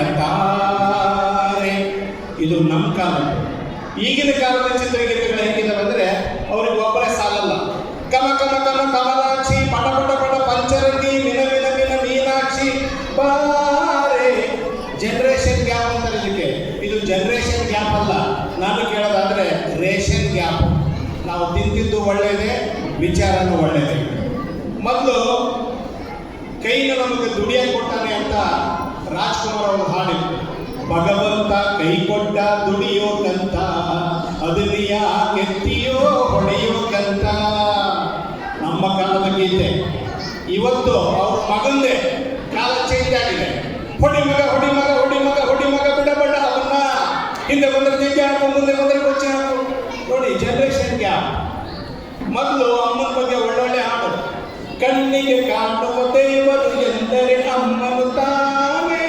ಹೇಳತಾರೆ. ಇದು ನಮ್ಮ ಕಾಲದ್ದು. ಈಗಿನ ಕಾಲದ ಚಿತ್ರಗೀತೆಗಳು ಹೇಗಿದ್ದಾವೆ ಅಂದರೆ ಅವ್ರಿಗೆ ಒಬ್ಬರೇ ಸಾಲಲ್ಲ. ಕಮ ಕಮ ಕಮ ಕಮಲಾಕ್ಷಿ, ಪಟ ಪಟ ಪಟ ಪಂಚರಂಗಿ, ಮಿನ ಮಿನ ಮಿನ ಮೀನಾಕ್ಷಿ ಬಾರೆ. ಜನರೇಷನ್ ಗ್ಯಾಪ್ ಅಂತಾರೆ ಇದಕ್ಕೆ. ಇದು ಜನರೇಷನ್ ಗ್ಯಾಪ್ ಅಲ್ಲ, ನಾನು ಕೇಳೋದಾದ್ರೆ ರೇಷನ್ ಗ್ಯಾಪ್. ನಾವು ತಿಂತಿದ್ದು ಒಳ್ಳೇದೇ, ವಿಚಾರನೂ ಒಳ್ಳೇದೇ. ಮೊದಲು ಕೈನ ನಮಗೆ ದುಡಿಯ ಕೊಟ್ಟಾನೆ ಅಂತ ರಾಜ್ಕುಮಾರ್ ಅವರು ಹಾಡಿದ್ರು. ಭಗವಂತ ಕೈ ಕೊಟ್ಟ ದುಡಿಯೋಕಂತ, ಅದನ್ನ ಯಾಕೆತ್ತಿಯೋ ಹೊಡೆಯೋಕಂತ. ನಮ್ಮ ಕಾಲದ ಗೀತೆ. ಇವತ್ತು ಅವ್ರ ಮಗಂದೇ ಕಾಲ ಚೇಂಜ್ ಆಗಿದೆ. ಹೊಡಿ ಮಗ ಹೊಡಿ ಮಗ ಹೊಡಿ ಮಗ ಹೊಡಿ ಮಗ ಬಿಡಬೇಡ ಅವನ್ನ, ಹಿಂದೆ ಬಂದ್ರೆ ನಿಜ ಹಾಕು, ಮುಂದೆ ಬಂದ್ರೆ ಕೊಚ್ಚೆ ಹಾಕು. ನೋಡಿ ಜನರೇಷನ್ ಗ್ಯಾಪ್. ಮೊದಲು ಅಮ್ಮನ ಬಗ್ಗೆ ಒಳ್ಳೊಳ್ಳೆ ಹಾಡು. ಕಣ್ಣಿಗೆ ಕಾಣುವ ದೇವರು ಎಂದರೆ ಅಮ್ಮನು ತಾನೇ.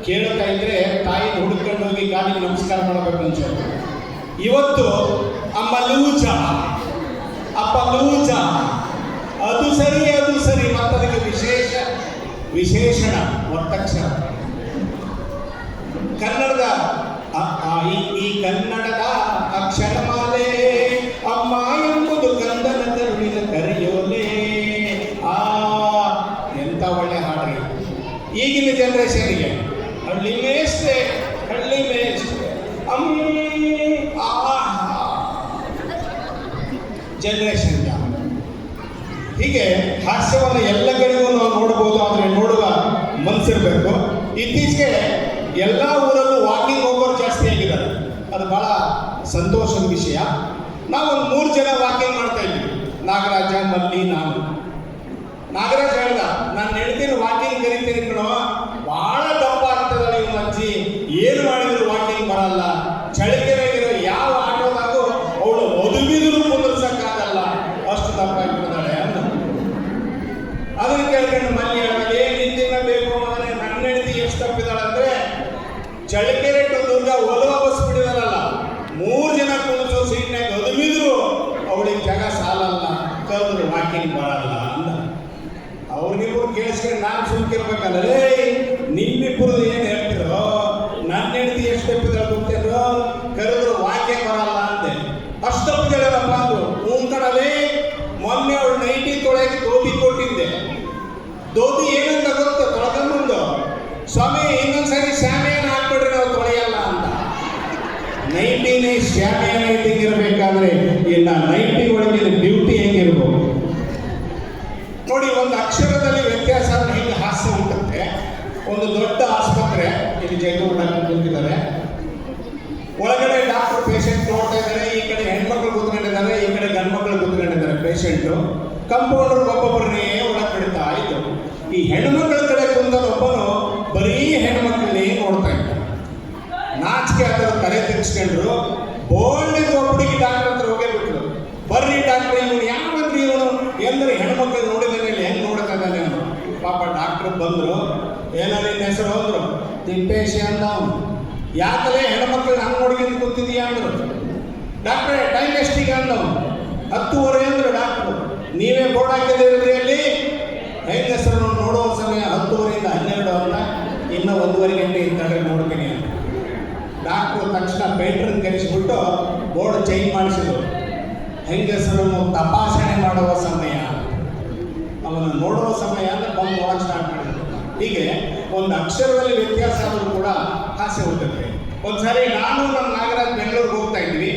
ಕೇಳ್ತಾ ಇದ್ರೆ ತಾಯಿ ಹುಡುಕೊಂಡು ಹೋಗಿ ಕಾಲಿಗೆ ನಮಸ್ಕಾರ ಮಾಡಬೇಕು ಅನ್ಸೋದು. ಇವತ್ತು ಅಮ್ಮ ಲೂಜ, ಅಪ್ಪ ಲೂಜ, ಅದು ಸರಿ ಅದು ಸರಿ. ಮತ್ತದಕ್ಕೆ ವಿಶೇಷಣ ಒತ್ತಕ್ಷರ. ಕನ್ನಡದ ಈ ಕನ್ನಡದ ಅಕ್ಷರಮಾಲೆ ಅಮ್ಮ ಎಂಬುದು ಕಂದನ ಕರುಣಿನ ಕರೆಯೋಲೆ. ಎಂತ ಒಳ್ಳೆ ಹಾಡ್ರಿ. ಈಗಿನ ಜನರೇಷನ್ಗೆ ಹಳ್ಳಿ ಮೇಷ್ಟ್ರೆ ಹಳ್ಳಿ ಮೇಷ್ಟ್ರೆ ಜನರೇಷನ್. ಹೀಗೆ ಹಾಸ್ಯವನ್ನು ಎಲ್ಲ ಕಡೆಗೂ ನಾವು ನೋಡಬಹುದು, ಆದರೆ ನೋಡುವ ಮನಸ್ಸಿರಬೇಕು. ಇತ್ತೀಚೆಗೆ ಎಲ್ಲ ಊರಲ್ಲೂ ವಾಕಿಂಗ್ ಹೋಗೋರು ಜಾಸ್ತಿ ಆಗಿದ್ದಾರೆ. ಅದು ಬಹಳ ಸಂತೋಷದ ವಿಷಯ. ನಾವೊಂದು 3 ಜನ ವಾಕಿಂಗ್ ಮಾಡ್ತಾ ಇದ್ವಿ, ನಾಗರಾಜ, ಮಲ್ಲಿ, ನಾನು. ನಾಗರಾಜ್ ಹೇಳ್ದ, ನಾನು ಹೇಳ್ತೀನಿ ವಾಕಿಂಗ್ ಕರಿತೀನಿ ಕಣೋ, ಬಹಳ ದಪ್ಪ ಆಗ್ತದ ನೀವು ಅಜ್ಜಿ, ಏನು ಮಾಡಿದ್ರು ವಾಕಿಂಗ್ ಬರಲ್ಲ. ಚಳಿಕೆರೆಗಿರೋ ಯಾವ ಆಟೋದಾಗೂ ಅವಳು ಮದುವಿದ್ರು ಕುಂದಿರ್ಸಕ್ಕಾಗಲ್ಲ, ಅಷ್ಟು ದಪ್ಪ ಆಗಿಬಿಡ್ತಾಳೆ ಅಂತ. ಅದನ್ನ ಕೇಳ್ಕೊಂಡು ಮಲ್ಲಿ ಹೇಳ್ದಾಗ, ನಿಂದಿನ ಬೇಕು ಮಗನೇ, ನನ್ನ ಹೆಂಡತಿ ಎಷ್ಟು ತಪ್ಪಿದಾಳಂದ್ರೆ ಚಳಿಕೆರೆ ಟು ದುರ್ಗ ಒಲವ ಬಸ್ ಬಿಡಿದಾರಲ್ಲ, 3 ಜನ ಕುಳಿತು ಸೀಟ್ನಾಗ ಒದಗಿದ್ರು ಅವಳಿಗೆ ಜಾಗ ಸಾಲಲ್ಲ, ಕರೆದ್ರು ವಾಕಿಂಗ್ ಬರಲ್ಲ ಅಂದ. ಅವ್ರಿಗಿಬ್ರು ಕೇಳಿಸ್ಕೊಂಡು ನಾನು ಸುಮ್ಕಿರ್ಬೇಕಲ್ಲ. ನಿಮ್ಮಿಬ್ಬರು ಏನು ಹೇಳ್ತಿರೋ, ನನ್ನ ಹೆಂಡತಿ ಎಷ್ಟು ತಪ್ಪಿದಾಳ ಗೊತ್ತೇನೋ, ಕರೆದ್ರು ವಾಕಿಂಗ್ ಬರಲ್ಲ ಅಂದೆ. ಅಷ್ಟು ತಪ್ಪಿದಾಳಪ್ಪ ಅಂದ್ರು. ಕಣಲ್ಲಿ ಮೊನ್ನೆ ಅವಳು ನೈಟಿ ತೊಳೆಗೆ ಧೋತಿ ಕೊಟ್ಟಿದ್ದೆ. ಧೋತಿ ಏನಂತ ಗೊತ್ತು ತೊಳೆದು, ಸ್ವಾಮಿ ಇನ್ನೊಂದ್ಸರಿ ಶಾಮಿಯಾನ ಹಾಕ್ಬಿಡ್ರಿ ನಾವು ತೊಳೆಯಲ್ಲ ಅಂತ. ನೈಟಿನೇ ಶಾಮಿಯಾನ ಇಟ್ಟಿಗಿರ್ಬೇಕಾದ್ರೆ ಇನ್ನ ನೈಟಿ ಒಳಗಿನ ಬ್ಯೂಟಿ ಹೆಂಗಿರ್ಬೋದು ನೋಡಿ. ಒಂದು ಅಕ್ಷರದಲ್ಲಿ ವ್ಯತ್ಯಾಸ ಹೆಂಗೆ ಹಾಸ್ಯ ಹುಟ್ಟುತ್ತೆ. ಒಂದು ದೊಡ್ಡ ಆಸ್ಪತ್ರೆ, ಇಲ್ಲಿ ಜೈತೂರು ಡಾಕ್ಟರ್ ಕುಂತಿದ್ದಾರೆ, ಒಳಗಡೆ ಡಾಕ್ಟರ್ ಪೇಷಂಟ್ ನೋಡ್ತಾ ಇದ್ದಾರೆ. ಈ ಕಡೆ ಹೆಣ್ಮಕ್ಳು ಕೂತ್ಕೊಂಡಿದ್ದಾರೆ, ಈ ಕಡೆ ಗಂಡ್ಮಕ್ಳು ಕೂತ್ಕೊಂಡಿದ್ದಾರೆ ಪೇಷಂಟು. ಕಂಪೌಂಡರ್ ಒಬ್ಬೊಬ್ಬರನ್ನೇ ಒಳಗೆ ಬಿಡ್ತಾ ಇತ್ತು. ಈ ಹೆಣ್ಮಕ್ಳ ಕಡೆ ಕುಂದೊಬ್ಬನು ಬರೀ ಹೆಣ್ಮಕ್ಳನ್ನೇ ನೋಡ್ತಾ ಇದ್ದ. ನಾಚಿಕೆ ಆದರೂ ತಲೆ ತೆಗೆಸ್ಕೊಂಡ್ರು. ಬೋಲ್ಡಿಗೆ ಒಬ್ಬಡಿಗೆ ಡಾಕ್ಟರ್ ಹತ್ರ ಹೋಗೇ ಬಿಟ್ರು. ಬರ್ರಿ ಡಾಕ್ಟರ್, ಇವನು ಯಾವಂದ್ರಿ ಇವನು ಎಂದ್ರೆ ಹೆಣ್ಮಕ್ಳು ನೋಡಿದ ಮೇಲೆ ಹೆಂಗೆ ನೋಡ್ತಾ ಇದ್ದಾನೆ ಅವನು. ಪಾಪ ಡಾಕ್ಟ್ರು ಬಂದರು. ಏನೋ ನಿನ್ನ ಹೆಸರು ಅಂದರು. ತಿಪ್ಪೇಶಿ ಅಂತ ಅವನು. ಯಾಕಲೇ ಹೆಣ್ಮಕ್ಳನ್ನ ಹಂಗೆ ನೋಡ್ಕೊಂಡು ಕೂತಿದೀಯಾ ಅಂದರು. ಡಾಕ್ಟ್ರೇ ಟೈಮ್ ಎಷ್ಟಿಗೆ ಅಂದವನು. 10:30 ಅಂದರು ಡಾಕ್ಟ್ರು. ನೀವೇ ಬೋರ್ಡ್ ಹಾಕಿದ್ದೀರಿ ಅಲ್ಲಿ, ಹೆಂಗಸರನ್ನು ನೋಡುವ ಸಮಯ 10:30 ಇಂದ 12 ಅಂತ, ಇನ್ನೂ 1:30 ಗಂಟೆ ಇದ್ದಾಗ ನೋಡ್ತೀನಿ ಅಂತ. ಡಾಕ್ಟ್ರು ತಕ್ಷಣ ಪೇಂಟ್ರನ್ನು ಕರೆಸಿಬಿಟ್ಟು ಬೋರ್ಡ್ ಚೇಂಜ್ ಮಾಡಿಸಿದ್ರು. ಹೆಂಗಸರನ್ನು ತಪಾಸಣೆ ಮಾಡುವ ಸಮಯ, ಅವನು ನೋಡುವ ಸಮಯ ಅಂತ ಬಂದು ನೋಡೋಕೆ ಸ್ಟಾರ್ಟ್ ಮಾಡಿದ್ರು. ಹೀಗೆ ಒಂದು ಅಕ್ಷರದಲ್ಲಿ ವ್ಯತ್ಯಾಸ ಆದರೂ ಕೂಡ ಹಾಸ್ಯ ಹುಟ್ಟುತ್ತೆ. ಒಂದ್ಸರಿ ನಾನು ನಮ್ಮ ನಾಗರಾಜ್ ಬೆಂಗಳೂರಿಗೆ ಹೋಗ್ತಾ ಇದ್ವಿ.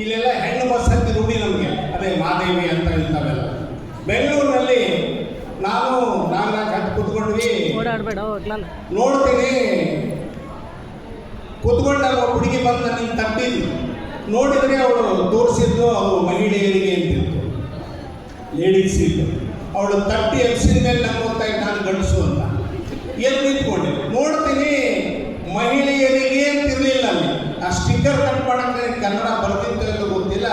ಇಲ್ಲೆಲ್ಲ ಹೆಣ್ಣು ಬಸ್ ಹತ್ತಿ ರೂಢಿ ನಮಗೆ, ಅದೇ ಮಾದೇವಿ ಅಂತ ಇಂಥವೆಲ್ಲ. ಬೆಂಗಳೂರಿನಲ್ಲಿ ನಾನು ನಾಗರಾಜ್ ಹತ್ತಿ ಕೂತ್ಕೊಂಡ್ವಿ. ನೋಡ್ತೀನಿ, ಕೂತ್ಕೊಂಡಾಗ ಒಬ್ಬ ಹುಡುಗಿ ಬಂದು ನನಗೆ ತಪ್ಪಿದ್ಲು. ನೋಡಿದರೆ ಅವಳು ತೋರಿಸಿದ್ದು ಅದು ಮಹಿಳೆಯರಿಗೆ ಅಂತಿತ್ತು, ಲೇಡೀಸ್ ಇತ್ತು. ಅವಳು ತಟ್ಟಿ ಎಬ್ಸಿದ ಮೇಲೆ ನಂಗೆ ಹೋಗ್ತಾ ಇದ್ದ ನಾನು ಗಂಡಸು ಅಂತ. ಎಲ್ಲಿ ನಿಂತ್ಕೊಂಡೆ ನೋಡ್ತೀನಿ, ಮಹಿಳೆಯರಿಗೆ ಅಂತಿರಲಿಲ್ಲ ಅಲ್ಲಿ. ಆ ಸ್ಟಿಕ್ಕರ್ ಕಟ್ ಮಾಡೋಕ್ಕೆ ಕನ್ನಡ ಬರ್ತಿತ್ತು ಗೊತ್ತಿಲ್ಲ,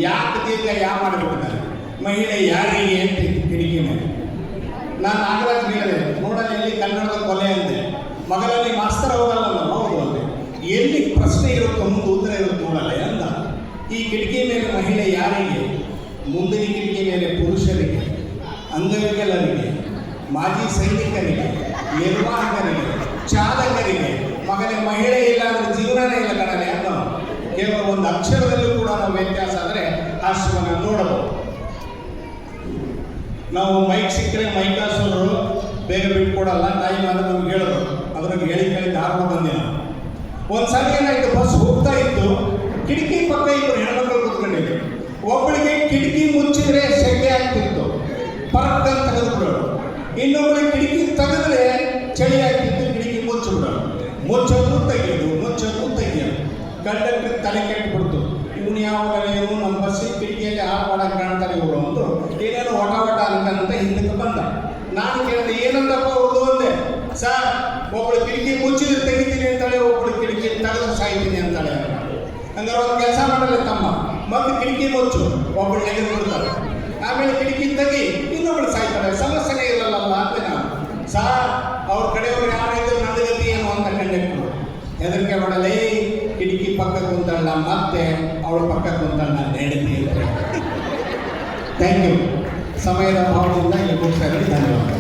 ಯಾಕೆ ದೀರ್ಘ ಯಾವ ಮಾಡಿಬಿಟ್ಟಿದ್ದಾರೆ, ಮಹಿಳೆ ಯಾರಿಗೆ ಅಂತ ಕಿಟಕಿ ಮೇಲೆ. ನಾನು ನಾಗರಾಜ್ ಹೇಳಿದೆ, ನೋಡೋಣ ಎಲ್ಲಿ ಕನ್ನಡದ ಕೊಲೆ ಅಂದೆ. ಮಗಳಲ್ಲಿ ಮಾಸ್ತರ್ ಹೋಗಲ್ಲ, ಹೌದು ಅಂದೆ. ಎಲ್ಲಿ ಪ್ರಶ್ನೆ ಇರುತ್ತೋ ಮುಂದೆ ಉತ್ತರ ಇರುತ್ತೆ ನೋಡಲ್ಲ ಅಂದ. ಈ ಕಿಟಕಿ ಮೇಲೆ ಮಹಿಳೆ ಯಾರಿಗೆ? ಮುಂದಿನ ಕಿಟಕಿ ಮೇಲೆ ಪುರುಷರಿಗೆ, ಅಂಗವಿಕಲರಿಗೆ, ಮಾಜಿ ಸೈನಿಕರಿಗೆ, ನಿರ್ವಾಹಕರಿಗೆ, ಒಂದು ಅಕ್ಷರದಲ್ಲೂ ಕೂಡ ನಾವು ವ್ಯತ್ಯಾಸ ಆದರೆ ಹಾಸ್ಯವನ್ನು ನೋಡಬಹುದು. ನಾವು ಮೈಕ್ ಸಿಕ್ಕರೆ ಮೈಕಾಸೋರು ಬೇಗ ಬಿಟ್ಕೊಡಲ್ಲ, ಟೈಮ್ ಅಂದರೆ ನಮ್ಗೆ ಹೇಳೋದು, ಅದ್ರಾಗ ಹೇಳಿ ಕೇಳಿ ಧಾರವಾಡ ಬಂದಿಲ್ಲ. ಒಂದ್ಸಲ ಏನಾಯ್ತು, ಬಸ್ ಹೋಗ್ತಾ ಇತ್ತು, ಕಿಟಕಿ ಪಕ್ಕ ಇಬ್ಬರು ಹೆಣ್ಮಕ್ಳು ಕೂತ್ಕೊಂಡಿದ್ರು. ಒಬ್ಬಳಿಗೆ ಕಿಟಕಿ ಮುಚ್ಚಿದ್ರೆ ಸೆಕೆ ಆಗ್ತಿತ್ತು, ಪರ್ಕ್ ಅಂತ ತೆಗೆದುಬಿಡೋರು. ಇನ್ನೊಬ್ಬಳಿಗೆ ಕಿಟಕಿ ತೆಗೆದ್ರೆ ಚಳಿ ಆಗ್ತಿತ್ತು, ಕಿಟಕಿ ಮುಚ್ಚಿಬಿಡೋರು. ಮುಚ್ಚೋದು ತೆಗಿಯೋದು, ಮುಚ್ಚೋದು ತೆಗಿಯೋದು. ಕಂಡಕ್ಟರ್ ತಲೆ ಕೆಟ್ಟುಬಿಡ್ತು. ಇವನು ಯಾವಾಗ ಇವರು ನಮ್ಮ ಬಸ್ಸಿಗೆ ಕಿಟಕಿಯಲ್ಲಿ ಹಾಳು ಮಾಡಕ್ಕೆ ಕಾಣ್ತಾರೆ ಇವರು ಅಂದು ಏನೇನೋ ಒಟ ಅನ್ಕಂತ ಹಿಂದಕ್ಕೆ ಬಂದ. ನಾನು ಕೇಳಿದೆ, ಏನಂತಪ್ಪ ಹುಡುಗ ಅಂದೆ. ಸರ್, ಒಬ್ಬಳು ಕಿಟಕಿ ಮುಚ್ಚಿದ್ರೆ ತೆಗಿತೀನಿ ಅಂತಾಳೆ, ಒಬ್ಬಳು ಕಿಟಕಿ ತೆಗೆದ್ರೆ ಸಾಯ್ತೀನಿ ಅಂತಾಳೆ. ಹಂಗಾರೆ ಒಂದು ಕೆಲಸ ಮಾಡಲ್ಲ ತಮ್ಮ, ಮತ್ತೆ ಕಿಟಕಿ ಮುಚ್ಚು, ಒಬ್ಬಳು ನೆಗೆದು ಬಿಡ್ತಾರೆ, ಆಮೇಲೆ ಕಿಟಕಿ ತೆಗಿ, ಇನ್ನೊಬ್ಳು ಸಾಯ್ತಾಳೆ, ಸಮಸ್ಯೆನೇ ಇರಲ್ಲ ಅಂತ ನಾನು. ಸರ್, ಅವ್ರ ಕಡೆಯವ್ರು ಯಾರಿದ್ರು ನನ್ನ ಗತಿ ಏನು ಅಂತ ಕಂಡಕ್ಟರು ಹೆದರಿಕೆ ಮಾಡಲೇ, ಕಿಟಕಿ ಪಕ್ಕ ಕುಂತಲ್ಲ, ಮತ್ತೆ ಅವಳ ಪಕ್ಕ ಕುಂತಲ್ಲ, ನೆಡತಿ ಅಂತ. Thank you. ಸಮಯದ ಭಾವದಿಂದ ಇಲ್ಲಿ ಮುಗಿಸ್ತಾ ಇದ್ದೀನಿ. ಧನ್ಯವಾದ.